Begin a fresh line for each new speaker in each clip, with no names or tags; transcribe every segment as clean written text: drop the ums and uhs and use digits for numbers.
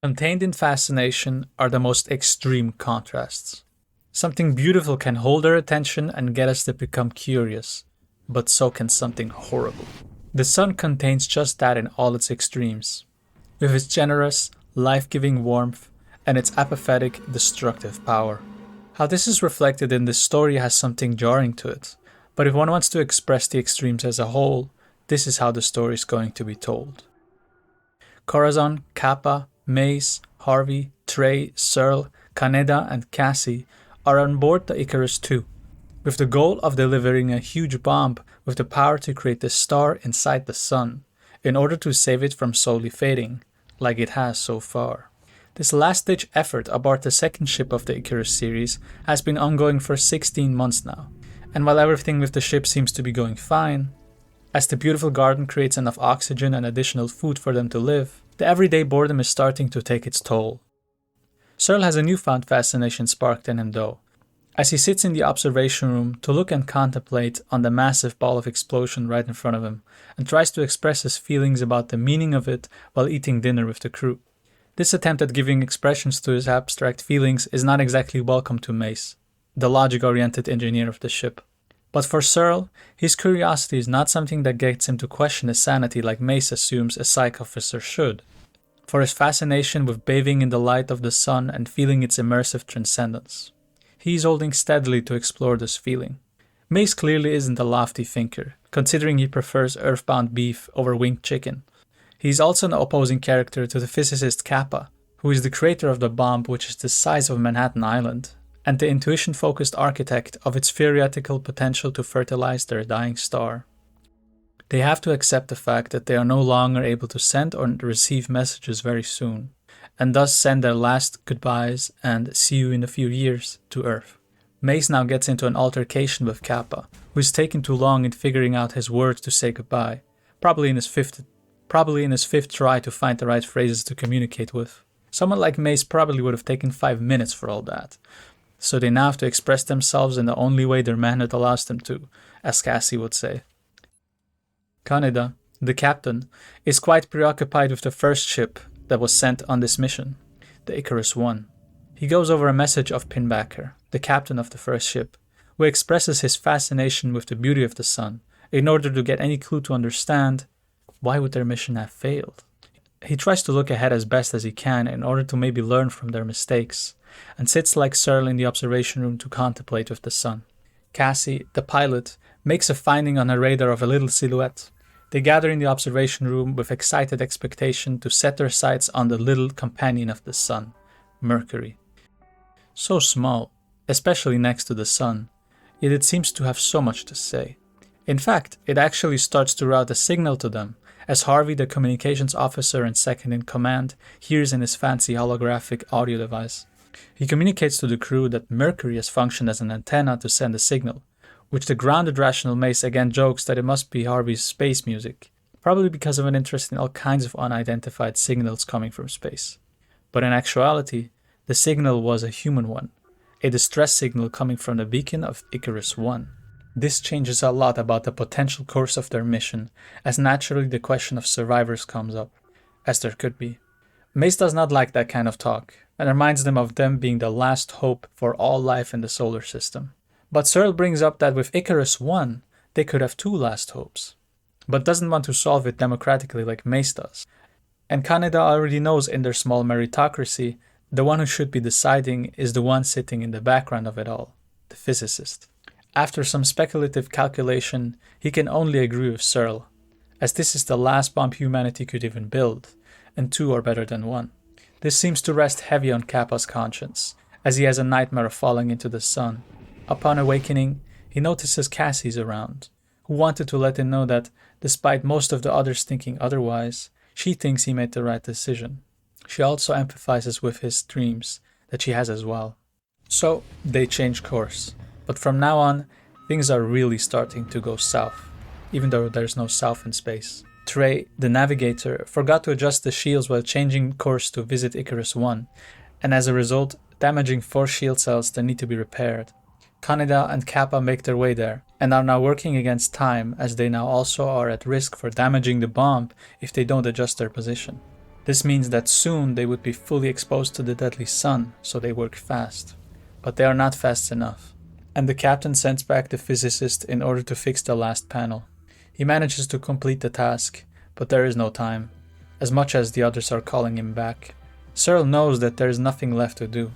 Contained in fascination are the most extreme contrasts. Something beautiful can hold our attention and get us to become curious, but so can something horrible. The sun contains just that in all its extremes, with its generous, life-giving warmth and its apathetic, destructive power. How this is reflected in this story has something jarring to it, but if one wants to express the extremes as a whole, this is how the story is going to be told. Corazon, Kappa, Mace, Harvey, Trey, Searle, Kaneda, and Cassie are on board the Icarus II, with the goal of delivering a huge bomb with the power to create the star inside the sun, in order to save it from slowly fading, like it has so far. This last-ditch effort aboard the second ship of the Icarus series has been ongoing for 16 months now, and while everything with the ship seems to be going fine, as the beautiful garden creates enough oxygen and additional food for them to live, the everyday boredom is starting to take its toll. Searle has a newfound fascination sparked in him though, as he sits in the observation room to look and contemplate on the massive ball of explosion right in front of him, and tries to express his feelings about the meaning of it while eating dinner with the crew. This attempt at giving expressions to his abstract feelings is not exactly welcome to Mace, the logic-oriented engineer of the ship. But for Searle, his curiosity is not something that gets him to question his sanity like Mace assumes a psych officer should. For his fascination with bathing in the light of the sun and feeling its immersive transcendence. He is holding steadily to explore this feeling. Mace clearly isn't a lofty thinker, considering he prefers earthbound beef over winged chicken. He is also an opposing character to the physicist Kappa, who is the creator of the bomb which is the size of Manhattan Island, and the intuition-focused architect of its theoretical potential to fertilize their dying star. They have to accept the fact that they are no longer able to send or receive messages very soon, and thus send their last goodbyes and see you in a few years to Earth. Mace now gets into an altercation with Kappa, who is taking too long in figuring out his words to say goodbye, probably in his fifth try to find the right phrases to communicate with. Someone like Mace probably would have taken 5 minutes for all that, so they now have to express themselves in the only way their manhood allows them to, as Cassie would say. Kaneda, the captain, is quite preoccupied with the first ship that was sent on this mission, the Icarus I. He goes over a message of Pinbacker, the captain of the first ship, who expresses his fascination with the beauty of the sun, in order to get any clue to understand why would their mission have failed. He tries to look ahead as best as he can in order to maybe learn from their mistakes, and sits like Searle in the observation room to contemplate with the sun. Cassie, the pilot, makes a finding on her radar of a little silhouette. They gather in the observation room with excited expectation to set their sights on the little companion of the sun, Mercury. So small, especially next to the sun, yet it seems to have so much to say. In fact, it actually starts to route a signal to them, as Harvey, the communications officer and second in command, hears in his fancy holographic audio device. He communicates to the crew that Mercury has functioned as an antenna to send a signal, which the grounded rational Mace again jokes that it must be Harvey's space music, probably because of an interest in all kinds of unidentified signals coming from space. But in actuality, the signal was a human one, a distress signal coming from the beacon of Icarus I. This changes a lot about the potential course of their mission, as naturally the question of survivors comes up, as there could be. Mace does not like that kind of talk, and reminds them of them being the last hope for all life in the solar system. But Searle brings up that with Icarus I, they could have 2 last hopes, but doesn't want to solve it democratically like Mace does. And Kaneda already knows in their small meritocracy, the one who should be deciding is the one sitting in the background of it all, the physicist. After some speculative calculation, he can only agree with Searle, as this is the last bomb humanity could even build, and 2 are better than 1. This seems to rest heavy on Kappa's conscience, as he has a nightmare of falling into the sun. Upon awakening, he notices Cassie's around, who wanted to let him know that, despite most of the others thinking otherwise, she thinks he made the right decision. She also empathizes with his dreams that she has as well. So, they change course. But from now on, things are really starting to go south, even though there's no south in space. Trey, the navigator, forgot to adjust the shields while changing course to visit Icarus I, and as a result, damaging 4 shield cells that need to be repaired. Kaneda and Kappa make their way there, and are now working against time as they now also are at risk for damaging the bomb if they don't adjust their position. This means that soon they would be fully exposed to the deadly sun, so they work fast. But they are not fast enough, and the captain sends back the physicist in order to fix the last panel. He manages to complete the task, but there is no time, as much as the others are calling him back. Searle knows that there is nothing left to do,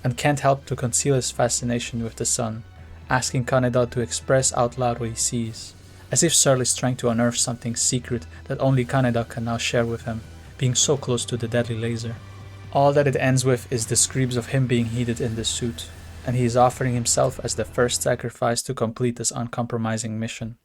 and can't help to conceal his fascination with the sun, asking Kaneda to express out loud what he sees, as if Searle is trying to unearth something secret that only Kaneda can now share with him, being so close to the deadly laser. All that it ends with is the screams of him being heated in the suit, and he is offering himself as the first sacrifice to complete this uncompromising mission.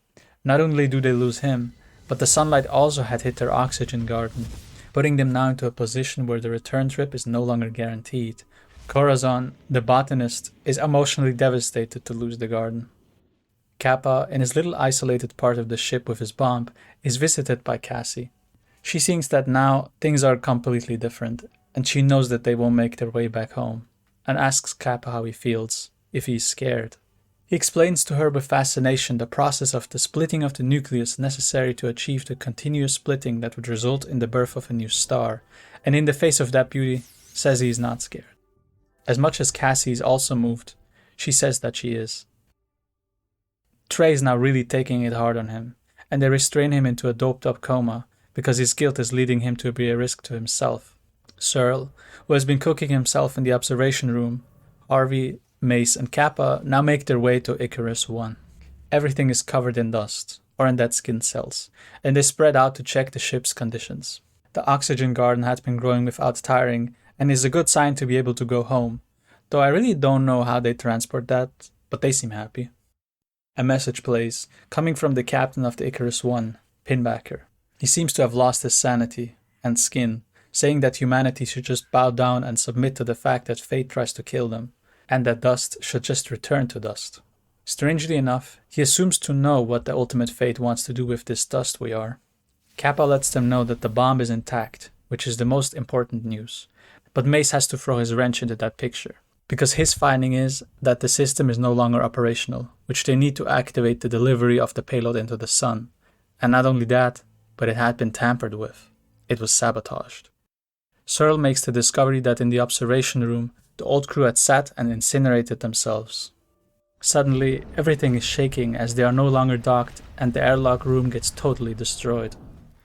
Not only do they lose him, but the sunlight also had hit their oxygen garden, putting them now into a position where the return trip is no longer guaranteed. Corazon, the botanist, is emotionally devastated to lose the garden. Kappa, in his little isolated part of the ship with his bomb, is visited by Cassie. She thinks that now things are completely different, and she knows that they won't make their way back home, and asks Kappa how he feels, if he is scared. He explains to her with fascination the process of the splitting of the nucleus necessary to achieve the continuous splitting that would result in the birth of a new star, and in the face of that beauty, says he is not scared. As much as Cassie is also moved, she says that she is. Trey is now really taking it hard on him, and they restrain him into a doped-up coma because his guilt is leading him to be a risk to himself. Searle, who has been cooking himself in the observation room, Harvey, Mace, and Kappa now make their way to Icarus 1. Everything is covered in dust, or in dead skin cells, and they spread out to check the ship's conditions. The oxygen garden had been growing without tiring, and is a good sign to be able to go home, though I really don't know how they transport that, but they seem happy. A message plays, coming from the captain of the Icarus 1, Pinbacker. He seems to have lost his sanity and skin, saying that humanity should just bow down and submit to the fact that fate tries to kill them, and that dust should just return to dust. Strangely enough, he assumes to know what the ultimate fate wants to do with this dust we are. Kappa lets them know that the bomb is intact, which is the most important news, but Mace has to throw his wrench into that picture, because his finding is that the system is no longer operational, which they need to activate the delivery of the payload into the sun. And not only that, but it had been tampered with. It was sabotaged. Searle makes the discovery that in the observation room, the old crew had sat and incinerated themselves. Suddenly, everything is shaking as they are no longer docked and the airlock room gets totally destroyed.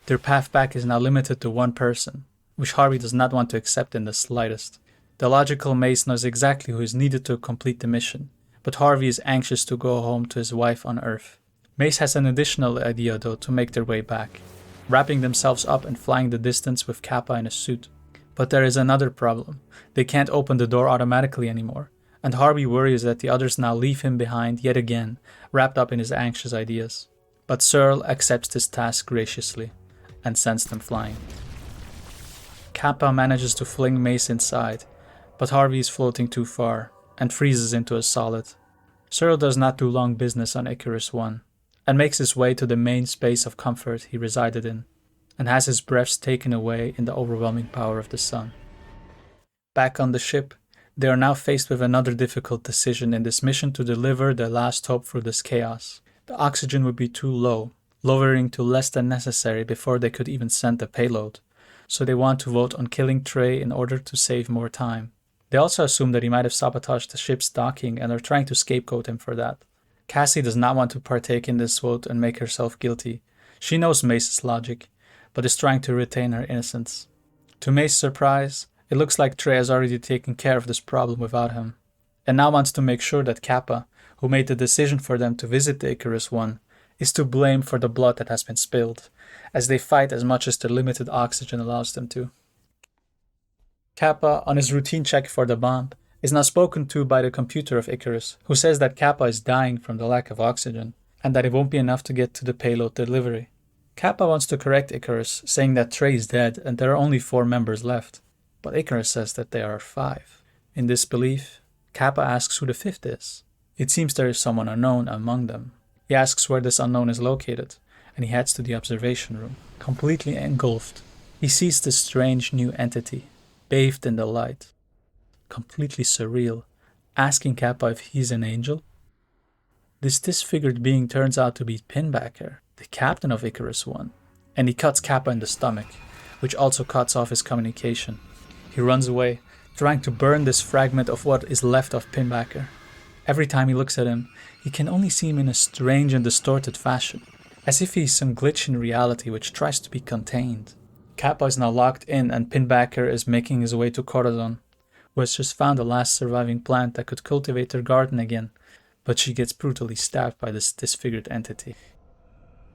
Their path back is now limited to one person, which Harvey does not want to accept in the slightest. The logical Mace knows exactly who is needed to complete the mission, but Harvey is anxious to go home to his wife on Earth. Mace has an additional idea though to make their way back, wrapping themselves up and flying the distance with Kappa in a suit. But there is another problem. They can't open the door automatically anymore, and Harvey worries that the others now leave him behind yet again, wrapped up in his anxious ideas. But Searle accepts this task graciously, and sends them flying. Kappa manages to fling Mace inside, but Harvey is floating too far, and freezes into a solid. Searle does not do long business on Icarus 1, and makes his way to the main space of comfort he resided in, and has his breaths taken away in the overwhelming power of the sun. Back on the ship, they are now faced with another difficult decision in this mission to deliver their last hope through this chaos. The oxygen would be too low, lowering to less than necessary before they could even send the payload, so they want to vote on killing Trey in order to save more time. They also assume that he might have sabotaged the ship's docking and are trying to scapegoat him for that. Cassie does not want to partake in this vote and make herself guilty. She knows Mace's logic, but is trying to retain her innocence. To Mace's surprise, it looks like Trey has already taken care of this problem without him, and now wants to make sure that Kappa, who made the decision for them to visit the Icarus 1, is to blame for the blood that has been spilled, as they fight as much as their limited oxygen allows them to. Kappa, on his routine check for the bomb, is now spoken to by the computer of Icarus, who says that Kappa is dying from the lack of oxygen, and that it won't be enough to get to the payload delivery. Kappa wants to correct Icarus, saying that Trey is dead and there are only 4 members left, but Icarus says that there are 5. In disbelief, Kappa asks who the 5th is. It seems there is someone unknown among them. He asks where this unknown is located, and he heads to the observation room. Completely engulfed, he sees this strange new entity, bathed in the light, completely surreal, asking Kappa if he's an angel. This disfigured being turns out to be Pinbacker, the captain of Icarus 1, and he cuts Kappa in the stomach, which also cuts off his communication. He runs away, trying to burn this fragment of what is left of Pinbacker. Every time he looks at him, he can only see him in a strange and distorted fashion, as if he's some glitch in reality which tries to be contained. Kappa is now locked in and Pinbacker is making his way to Corazon, who has just found the last surviving plant that could cultivate her garden again, but she gets brutally stabbed by this disfigured entity.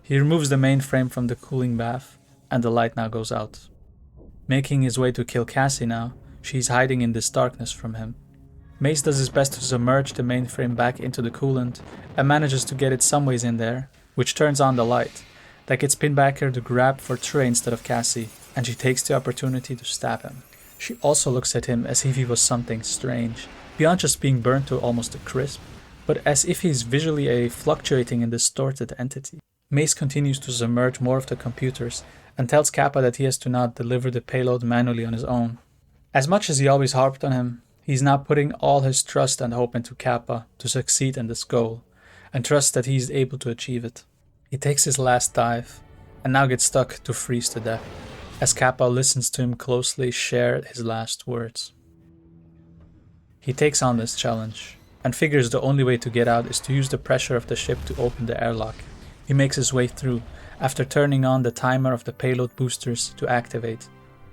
He removes the mainframe from the cooling bath, and the light now goes out. Making his way to kill Cassie now, she's hiding in this darkness from him. Mace does his best to submerge the mainframe back into the coolant, and manages to get it some ways in there, which turns on the light. That gets Pinbacker to grab for Trey instead of Cassie, and she takes the opportunity to stab him. She also looks at him as if he was something strange, beyond just being burnt to almost a crisp, but as if he's visually a fluctuating and distorted entity. Mace continues to submerge more of the computers and tells Kappa that he has to now deliver the payload manually on his own. As much as he always harped on him, he's now putting all his trust and hope into Kappa to succeed in this goal, and trusts that he is able to achieve it. He takes his last dive, and now gets stuck to freeze to death, as Kappa listens to him closely share his last words. He takes on this challenge, and figures the only way to get out is to use the pressure of the ship to open the airlock. He makes his way through, after turning on the timer of the payload boosters to activate,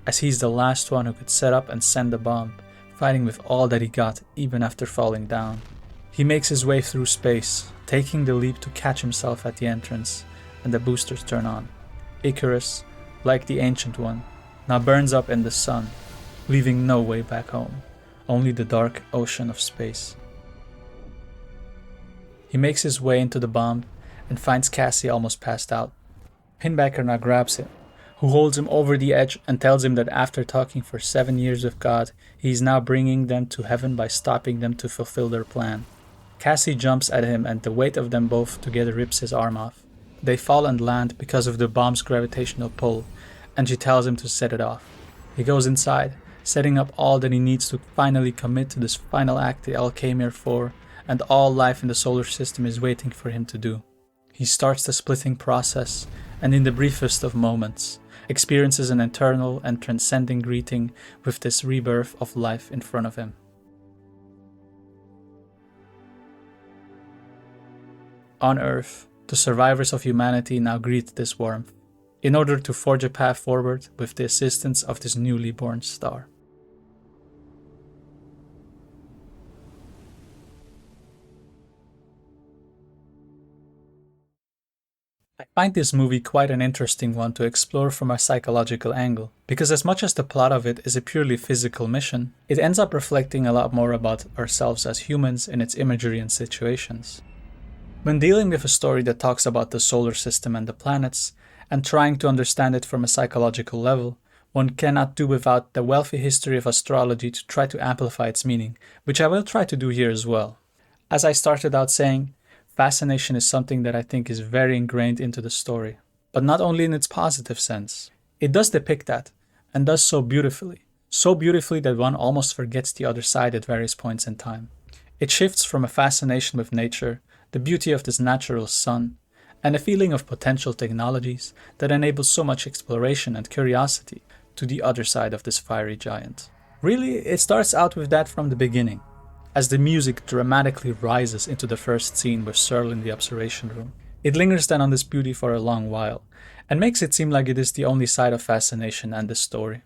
as he's the last one who could set up and send the bomb, fighting with all that he got even after falling down. He makes his way through space, taking the leap to catch himself at the entrance, and the boosters turn on. Icarus, like the Ancient One, now burns up in the sun, leaving no way back home, only the dark ocean of space. He makes his way into the bomb and finds Cassie almost passed out. Pinbacker now grabs him, who holds him over the edge and tells him that after talking for 7 years with God, he is now bringing them to heaven by stopping them to fulfill their plan. Cassie jumps at him and the weight of them both together rips his arm off. They fall and land because of the bomb's gravitational pull, and she tells him to set it off. He goes inside, setting up all that he needs to finally commit to this final act they all came here for, and all life in the solar system is waiting for him to do. He starts the splitting process, and in the briefest of moments, experiences an eternal and transcending greeting with this rebirth of life in front of him. On Earth, the survivors of humanity now greet this warmth, in order to forge a path forward with the assistance of this newly born star. I find this movie quite an interesting one to explore from a psychological angle, because as much as the plot of it is a purely physical mission, it ends up reflecting a lot more about ourselves as humans in its imagery and situations. When dealing with a story that talks about the solar system and the planets, and trying to understand it from a psychological level, one cannot do without the wealthy history of astrology to try to amplify its meaning, which I will try to do here as well. As I started out saying, fascination is something that I think is very ingrained into the story, but not only in its positive sense. It does depict that, and does so beautifully that one almost forgets the other side at various points in time. It shifts from a fascination with nature, the beauty of this natural sun, and a feeling of potential technologies that enable so much exploration and curiosity, to the other side of this fiery giant. Really, it starts out with that from the beginning, as the music dramatically rises into the first scene with Searle in the observation room. It lingers then on this beauty for a long while, and makes it seem like it is the only side of fascination and this story.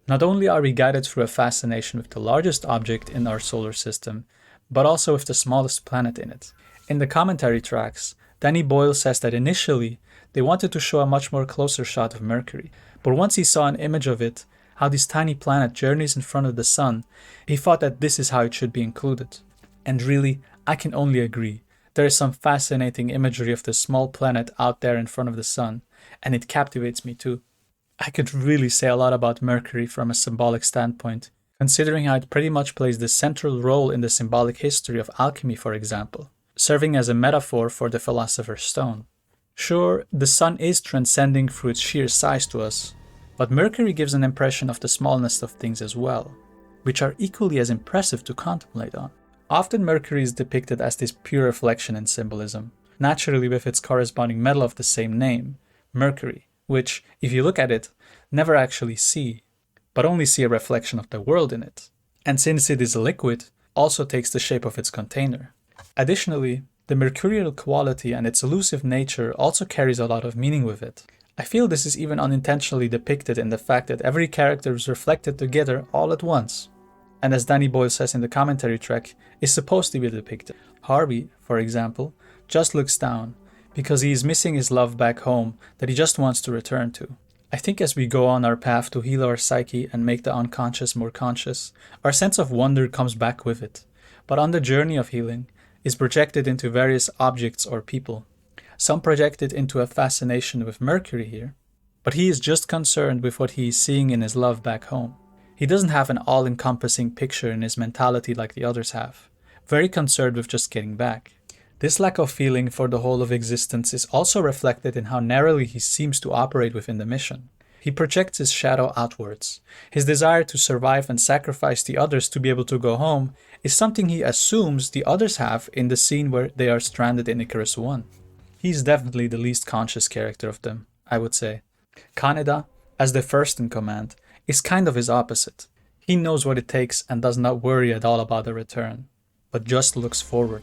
Not only are we guided through a fascination with the largest object in our solar system, but also with the smallest planet in it. In the commentary tracks, Danny Boyle says that initially they wanted to show a much more closer shot of Mercury, but once he saw an image of it, how this tiny planet journeys in front of the sun, he thought that this is how it should be included. And really, I can only agree. There is some fascinating imagery of this small planet out there in front of the sun, and it captivates me too. I could really say a lot about Mercury from a symbolic standpoint, considering how it pretty much plays the central role in the symbolic history of alchemy, for example, serving as a metaphor for the Philosopher's Stone. Sure, the sun is transcending through its sheer size to us, but Mercury gives an impression of the smallness of things as well, which are equally as impressive to contemplate on. Often Mercury is depicted as this pure reflection in symbolism, naturally with its corresponding metal of the same name, Mercury, which, if you look at it, never actually see, but only see a reflection of the world in it. And since it is a liquid, also takes the shape of its container. Additionally, the mercurial quality and its elusive nature also carries a lot of meaning with it. I feel this is even unintentionally depicted in the fact that every character is reflected together all at once. And as Danny Boyle says in the commentary track, is supposed to be depicted. Harvey, for example, just looks down, because he is missing his love back home that he just wants to return to. I think as we go on our path to heal our psyche and make the unconscious more conscious, our sense of wonder comes back with it. But on the journey of healing, is projected into various objects or people. Some projected into a fascination with Mercury here, but he is just concerned with what he is seeing in his love back home. He doesn't have an all-encompassing picture in his mentality like the others have, very concerned with just getting back. This lack of feeling for the whole of existence is also reflected in how narrowly he seems to operate within the mission. He projects his shadow outwards. His desire to survive and sacrifice the others to be able to go home is something he assumes the others have in the scene where they are stranded in Icarus 1. He's definitely the least conscious character of them, I would say. Kaneda, as the first in command, is kind of his opposite. He knows what it takes and does not worry at all about the return, but just looks forward.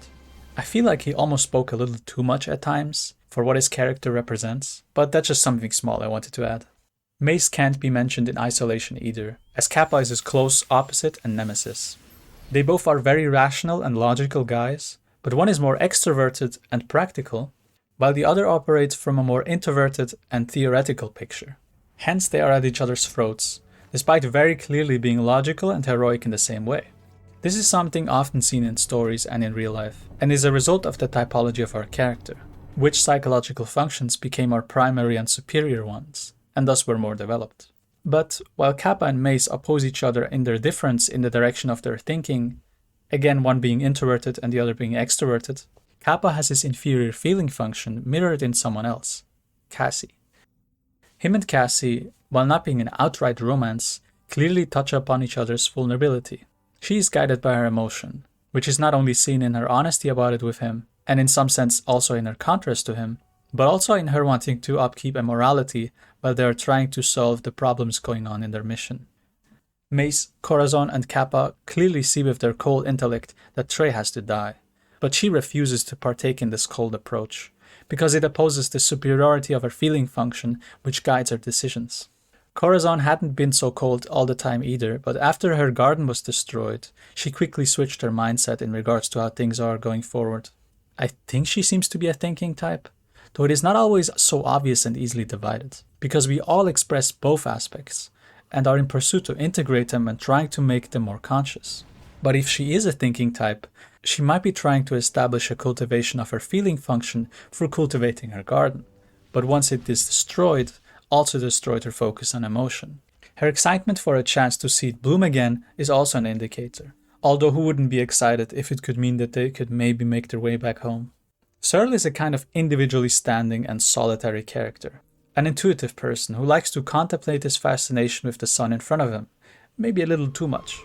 I feel like he almost spoke a little too much at times for what his character represents, but that's just something small I wanted to add. Mace can't be mentioned in isolation either, as Kappa is his close opposite and nemesis. They both are very rational and logical guys, but one is more extroverted and practical, while the other operates from a more introverted and theoretical picture. Hence they are at each other's throats, despite very clearly being logical and heroic in the same way. This is something often seen in stories and in real life, and is a result of the typology of our character, which psychological functions became our primary and superior ones, and thus were more developed. But while Kappa and Mace oppose each other in their difference in the direction of their thinking, again one being introverted and the other being extroverted, Kappa has his inferior feeling function mirrored in someone else, Cassie. Him and Cassie, while not being an outright romance, clearly touch upon each other's vulnerability. She is guided by her emotion, which is not only seen in her honesty about it with him, and in some sense also in her contrast to him, but also in her wanting to upkeep a morality while they are trying to solve the problems going on in their mission. Mace, Corazon, and Kappa clearly see with their cold intellect that Trey has to die, but she refuses to partake in this cold approach, because it opposes the superiority of her feeling function which guides her decisions. Corazon hadn't been so cold all the time either, but after her garden was destroyed, she quickly switched her mindset in regards to how things are going forward. I think she seems to be a thinking type, though it is not always so obvious and easily divided, because we all express both aspects, and are in pursuit to integrate them and trying to make them more conscious. But if she is a thinking type, she might be trying to establish a cultivation of her feeling function through cultivating her garden, but once it is destroyed, also destroyed her focus on emotion. Her excitement for a chance to see it bloom again is also an indicator, although who wouldn't be excited if it could mean that they could maybe make their way back home. Searle is a kind of individually standing and solitary character, an intuitive person who likes to contemplate his fascination with the sun in front of him, maybe a little too much.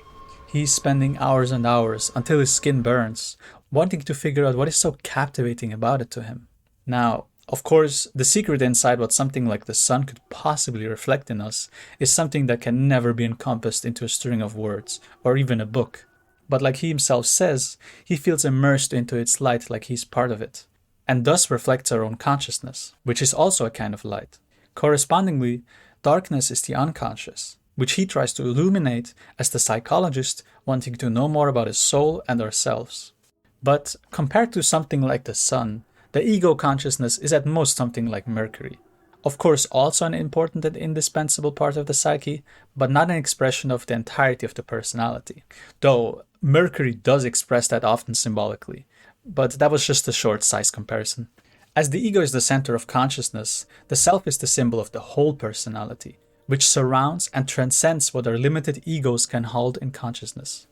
He's spending hours and hours until his skin burns, wanting to figure out what is so captivating about it to him. Now, of course, the secret inside what something like the sun could possibly reflect in us is something that can never be encompassed into a string of words, or even a book. But like he himself says, he feels immersed into its light like he's part of it, and thus reflects our own consciousness, which is also a kind of light. Correspondingly, darkness is the unconscious, which he tries to illuminate as the psychologist wanting to know more about his soul and ourselves. But compared to something like the sun, the ego consciousness is at most something like Mercury. Of course, also an important and indispensable part of the psyche, but not an expression of the entirety of the personality. Though Mercury does express that often symbolically, but that was just a short size comparison. As the ego is the center of consciousness, the self is the symbol of the whole personality, which surrounds and transcends what our limited egos can hold in consciousness.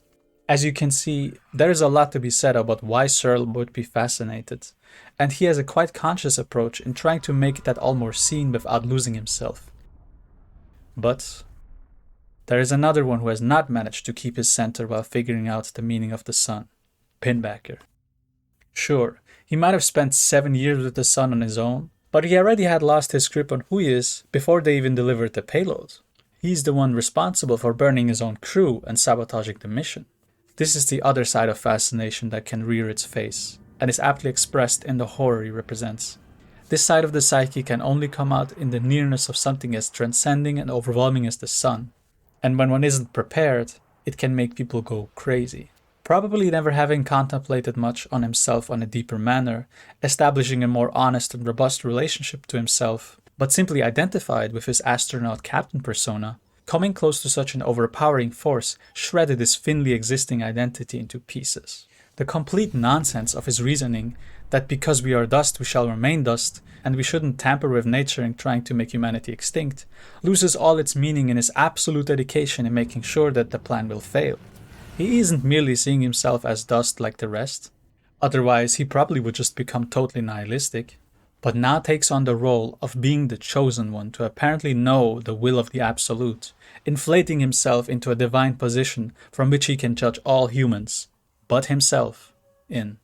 As you can see, there is a lot to be said about why Searle would be fascinated, and he has a quite conscious approach in trying to make that all more seen without losing himself. But there is another one who has not managed to keep his center while figuring out the meaning of the sun, Pinbacker. Sure, he might have spent 7 years with the sun on his own, But he already had lost his grip on who he is before they even delivered the payload. He's the one responsible for burning his own crew and sabotaging the mission. This is the other side of fascination that can rear its face, and is aptly expressed in the horror he represents. This side of the psyche can only come out in the nearness of something as transcending and overwhelming as the sun, and when one isn't prepared, it can make people go crazy. Probably never having contemplated much on himself on a deeper manner, establishing a more honest and robust relationship to himself, but simply identified with his astronaut captain persona, coming close to such an overpowering force shredded his thinly existing identity into pieces. The complete nonsense of his reasoning that because we are dust we shall remain dust, and we shouldn't tamper with nature in trying to make humanity extinct, loses all its meaning in his absolute dedication in making sure that the plan will fail. He isn't merely seeing himself as dust like the rest, otherwise he probably would just become totally nihilistic, but now takes on the role of being the chosen one to apparently know the will of the Absolute, inflating himself into a divine position from which he can judge all humans, but himself, in.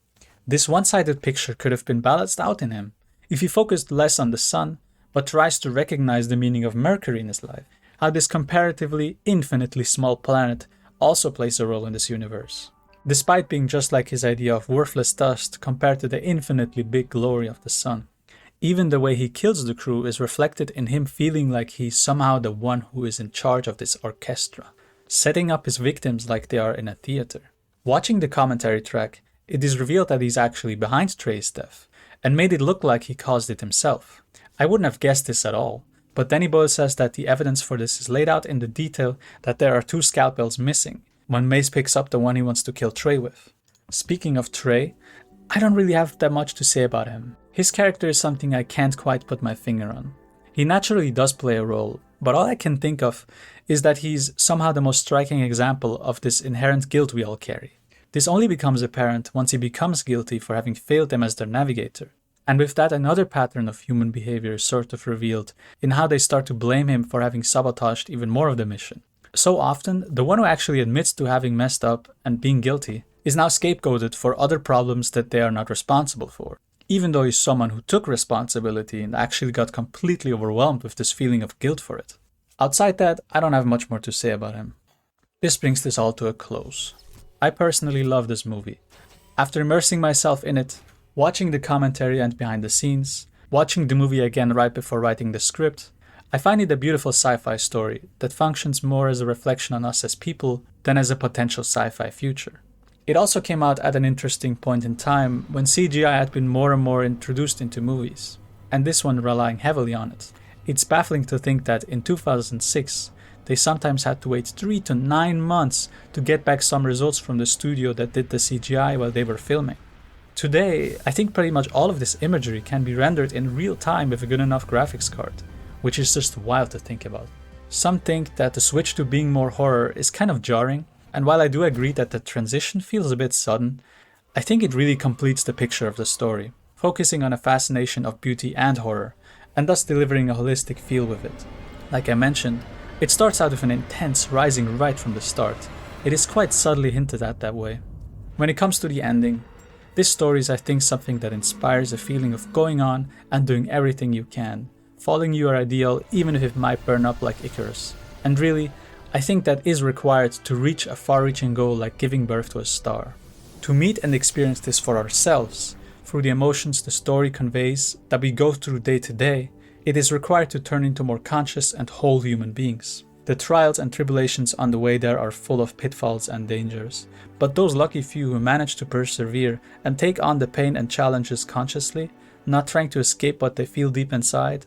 This one-sided picture could have been balanced out in him if he focused less on the sun, but tries to recognize the meaning of Mercury in his life, how this comparatively infinitely small planet also plays a role in this universe, despite being just like his idea of worthless dust compared to the infinitely big glory of the sun. Even the way he kills the crew is reflected in him feeling like he's somehow the one who is in charge of this orchestra, setting up his victims like they are in a theater. Watching the commentary track, it is revealed that he's actually behind Trey's death, and made it look like he caused it himself. I wouldn't have guessed this at all, but Danny Boyle says that the evidence for this is laid out in the detail that there are 2 scalpels missing, when Mace picks up the one he wants to kill Trey with. Speaking of Trey, I don't really have that much to say about him. His character is something I can't quite put my finger on. He naturally does play a role, but all I can think of is that he's somehow the most striking example of this inherent guilt we all carry. This only becomes apparent once he becomes guilty for having failed them as their navigator. And with that, another pattern of human behavior is sort of revealed in how they start to blame him for having sabotaged even more of the mission. So often, the one who actually admits to having messed up and being guilty is now scapegoated for other problems that they are not responsible for, even though he's someone who took responsibility and actually got completely overwhelmed with this feeling of guilt for it. Outside that, I don't have much more to say about him. This brings this all to a close. I personally love this movie. After immersing myself in it, watching the commentary and behind the scenes, watching the movie again right before writing the script, I find it a beautiful sci-fi story that functions more as a reflection on us as people than as a potential sci-fi future. It also came out at an interesting point in time when CGI had been more and more introduced into movies, and this one relying heavily on it. It's baffling to think that in 2006, they sometimes had to wait 3 to 9 months to get back some results from the studio that did the CGI while they were filming. Today, I think pretty much all of this imagery can be rendered in real time with a good enough graphics card, which is just wild to think about. Some think that the switch to being more horror is kind of jarring, and while I do agree that the transition feels a bit sudden, I think it really completes the picture of the story, focusing on a fascination of beauty and horror, and thus delivering a holistic feel with it. Like I mentioned, it starts out with an intense rising right from the start. It is quite subtly hinted at that way. When it comes to the ending, this story is, I think, something that inspires a feeling of going on and doing everything you can, following your ideal even if it might burn up like Icarus. And really, I think that is required to reach a far-reaching goal like giving birth to a star. To meet and experience this for ourselves, through the emotions the story conveys that we go through day to day, it is required to turn into more conscious and whole human beings. The trials and tribulations on the way there are full of pitfalls and dangers, but those lucky few who manage to persevere and take on the pain and challenges consciously, not trying to escape what they feel deep inside,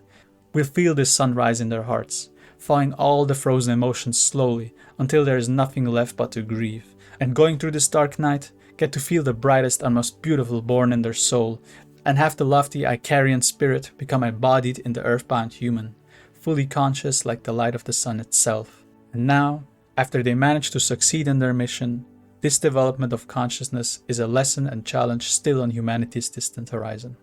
will feel this sunrise in their hearts, thawing all the frozen emotions slowly until there is nothing left but to grieve, and going through this dark night, get to feel the brightest and most beautiful born in their soul, and have the lofty Icarian spirit become embodied in the earthbound human, fully conscious like the light of the sun itself. And now, after they manage to succeed in their mission, this development of consciousness is a lesson and challenge still on humanity's distant horizon.